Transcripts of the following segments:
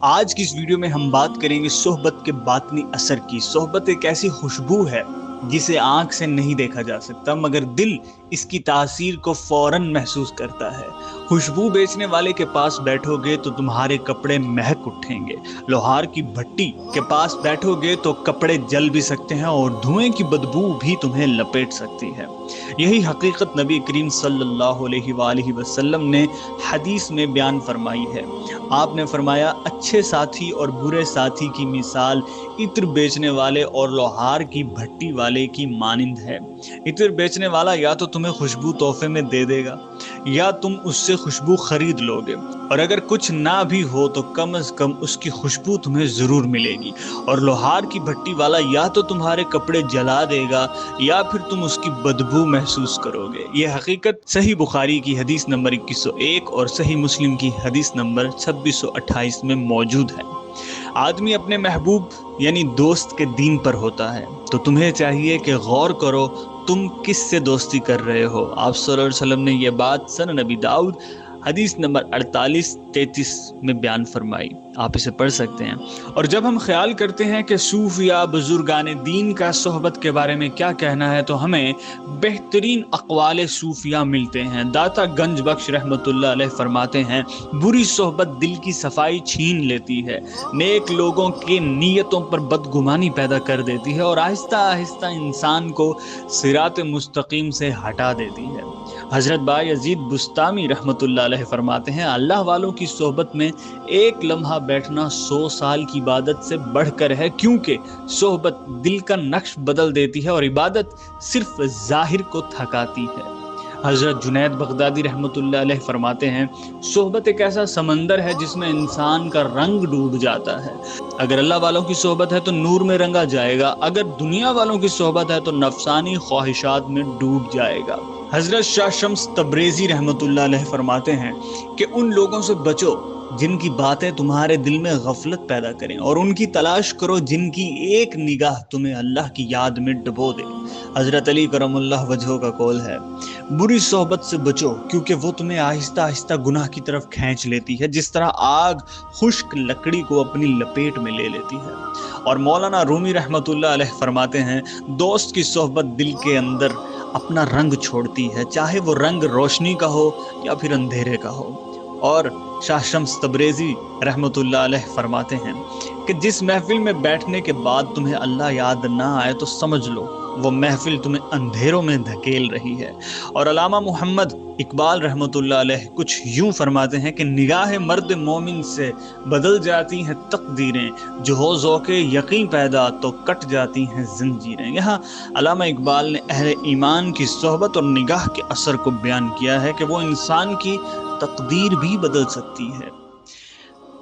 آج کی اس ویڈیو میں ہم بات کریں گے صحبت کے باطنی اثر کی۔ صحبت ایک ایسی خوشبو ہے جسے آنکھ سے نہیں دیکھا جا سکتا، مگر دل اس کی تاثیر کو فوراً محسوس کرتا ہے۔ خوشبو بیچنے والے کے پاس بیٹھو گے تو تمہارے کپڑے مہک اٹھیں گے، لوہار کی بھٹی کے پاس بیٹھو گے تو کپڑے جل بھی سکتے ہیں اور دھوئیں کی بدبو بھی تمہیں لپیٹ سکتی ہے۔ یہی حقیقت نبی کریم صلی اللہ علیہ وآلہ وسلم نے حدیث میں بیان فرمائی ہے۔ آپ نے فرمایا، اچھے ساتھی اور برے ساتھی کی مثال عطر بیچنے والے اور لوہار کی بھٹی والے کی مانند ہے۔ عطر بیچنے والا یا تو تمہیں خوشبو تحفے میں دے دے گا یا تم اس سے خوشبو خرید لو گے، اور اگر کچھ نہ بھی ہو تو کم از کم اس کی خوشبو تمہیں ضرور ملے گی۔ اور لوہار کی بھٹی والا یا تو تمہارے کپڑے جلا دے گا یا پھر تم اس کی بدبو محسوس کرو گے۔ یہ حقیقت صحیح بخاری کی حدیث نمبر 2101 اور صحیح مسلم کی حدیث نمبر 2628 میں موجود ہے۔ آدمی اپنے محبوب یعنی دوست کے دین پر ہوتا ہے، تو تمہیں چاہیے کہ غور کرو تم کس سے دوستی کر رہے ہو۔ آپ صلی اللہ علیہ وسلم نے یہ بات سنن نبی داؤد حدیث نمبر 4833 میں بیان فرمائی، آپ اسے پڑھ سکتے ہیں۔ اور جب ہم خیال کرتے ہیں کہ صوفیاء بزرگان دین کا صحبت کے بارے میں کیا کہنا ہے تو ہمیں بہترین اقوال صوفیاء ملتے ہیں۔ داتا گنج بخش رحمۃ اللہ علیہ فرماتے ہیں، بری صحبت دل کی صفائی چھین لیتی ہے، نیک لوگوں کے نیتوں پر بدگمانی پیدا کر دیتی ہے اور آہستہ آہستہ انسان کو صراط مستقیم سے ہٹا دیتی ہے۔ حضرت بایزید بستامی رحمۃ اللہ علیہ فرماتے ہیں، اللہ والوں کی صحبت میں ایک لمحہ بیٹھنا 100 سال کی عبادت سے بڑھ کر ہے، کیونکہ صحبت دل کا نقش بدل دیتی ہے اور عبادت صرف ظاہر کو تھکاتی ہے۔ حضرت جنید بغدادی رحمۃ اللہ علیہ فرماتے ہیں، صحبت ایک ایسا سمندر ہے جس میں انسان کا رنگ ڈوب جاتا ہے۔ اگر اللہ والوں کی صحبت ہے تو نور میں رنگا جائے گا، اگر دنیا والوں کی صحبت ہے تو نفسانی خواہشات میں ڈوب جائے گا۔ حضرت شاہ شمس تبریزی رحمۃ اللہ علیہ فرماتے ہیں کہ ان لوگوں سے بچو جن کی باتیں تمہارے دل میں غفلت پیدا کریں، اور ان کی تلاش کرو جن کی ایک نگاہ تمہیں اللہ کی یاد میں ڈبو دے۔ حضرت علی کرم اللہ وجہہ کا قول ہے، بری صحبت سے بچو کیونکہ وہ تمہیں آہستہ آہستہ گناہ کی طرف کھینچ لیتی ہے، جس طرح آگ خشک لکڑی کو اپنی لپیٹ میں لے لیتی ہے۔ اور مولانا رومی رحمۃ اللہ علیہ فرماتے ہیں، دوست کی صحبت دل کے اندر اپنا رنگ چھوڑتی ہے، چاہے وہ رنگ روشنی کا ہو یا پھر اندھیرے کا ہو۔ اور شاہ شمس تبریزی رحمۃ اللہ علیہ فرماتے ہیں کہ جس محفل میں بیٹھنے کے بعد تمہیں اللہ یاد نہ آئے تو سمجھ لو وہ محفل تمہیں اندھیروں میں دھکیل رہی ہے۔ اور علامہ محمد اقبال رحمۃ اللہ علیہ کچھ یوں فرماتے ہیں کہ نگاہ مرد مومن سے بدل جاتی ہیں تقدیریں، جو ہو ذوق یقین پیدا تو کٹ جاتی ہیں زنجیریں۔ یہاں علامہ اقبال نے اہل ایمان کی صحبت اور نگاہ کے اثر کو بیان کیا ہے کہ وہ انسان کی تقدیر بھی بدل سکتی ہے۔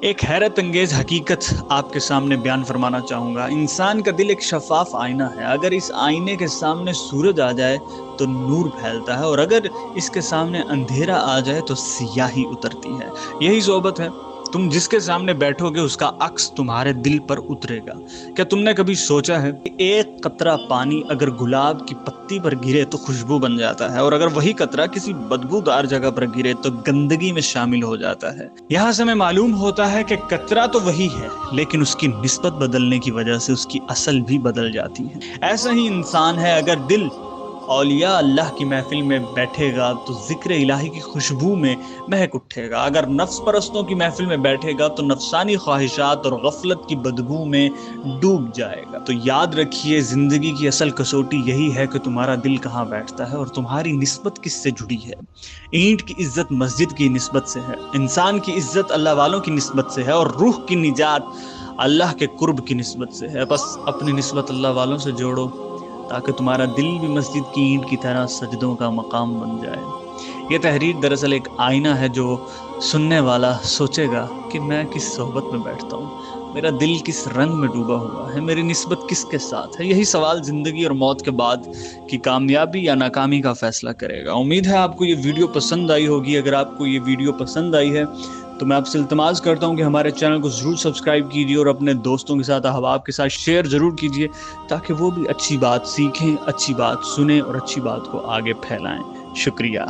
ایک حیرت انگیز حقیقت آپ کے سامنے بیان فرمانا چاہوں گا۔ انسان کا دل ایک شفاف آئینہ ہے، اگر اس آئینے کے سامنے سورج آ جائے تو نور پھیلتا ہے، اور اگر اس کے سامنے اندھیرا آ جائے تو سیاہی اترتی ہے۔ یہی صحبت ہے، تم جس کے سامنے بیٹھو گے اس کا عکس تمہارے دل پر اترے گا۔ کیا تم نے کبھی سوچا ہے کہ ایک قطرہ پانی اگر گلاب کی پتی پر گرے تو خوشبو بن جاتا ہے، اور اگر وہی قطرہ کسی بدبودار جگہ پر گرے تو گندگی میں شامل ہو جاتا ہے۔ یہاں سے ہمیں معلوم ہوتا ہے کہ قطرہ تو وہی ہے، لیکن اس کی نسبت بدلنے کی وجہ سے اس کی اصل بھی بدل جاتی ہے۔ ایسا ہی انسان ہے، اگر دل اولیاء اللہ کی محفل میں بیٹھے گا تو ذکر الہی کی خوشبو میں مہک اٹھے گا، اگر نفس پرستوں کی محفل میں بیٹھے گا تو نفسانی خواہشات اور غفلت کی بدبو میں ڈوب جائے گا۔ تو یاد رکھیے، زندگی کی اصل کسوٹی یہی ہے کہ تمہارا دل کہاں بیٹھتا ہے اور تمہاری نسبت کس سے جڑی ہے۔ اینٹ کی عزت مسجد کی نسبت سے ہے، انسان کی عزت اللہ والوں کی نسبت سے ہے، اور روح کی نجات اللہ کے قرب کی نسبت سے ہے۔ بس اپنی نسبت اللہ والوں سے جوڑو تاکہ تمہارا دل بھی مسجد کی اینٹ کی طرح سجدوں کا مقام بن جائے۔ یہ تحریر دراصل ایک آئینہ ہے، جو سننے والا سوچے گا کہ میں کس صحبت میں بیٹھتا ہوں، میرا دل کس رنگ میں ڈوبا ہوا ہے، میری نسبت کس کے ساتھ ہے۔ یہی سوال زندگی اور موت کے بعد کی کامیابی یا ناکامی کا فیصلہ کرے گا۔ امید ہے آپ کو یہ ویڈیو پسند آئی ہوگی۔ اگر آپ کو یہ ویڈیو پسند آئی ہے تو میں آپ سے التماس کرتا ہوں کہ ہمارے چینل کو ضرور سبسکرائب کیجیے اور اپنے دوستوں کے ساتھ، احباب کے ساتھ شیئر ضرور کیجیے، تاکہ وہ بھی اچھی بات سیکھیں، اچھی بات سنیں اور اچھی بات کو آگے پھیلائیں۔ شکریہ۔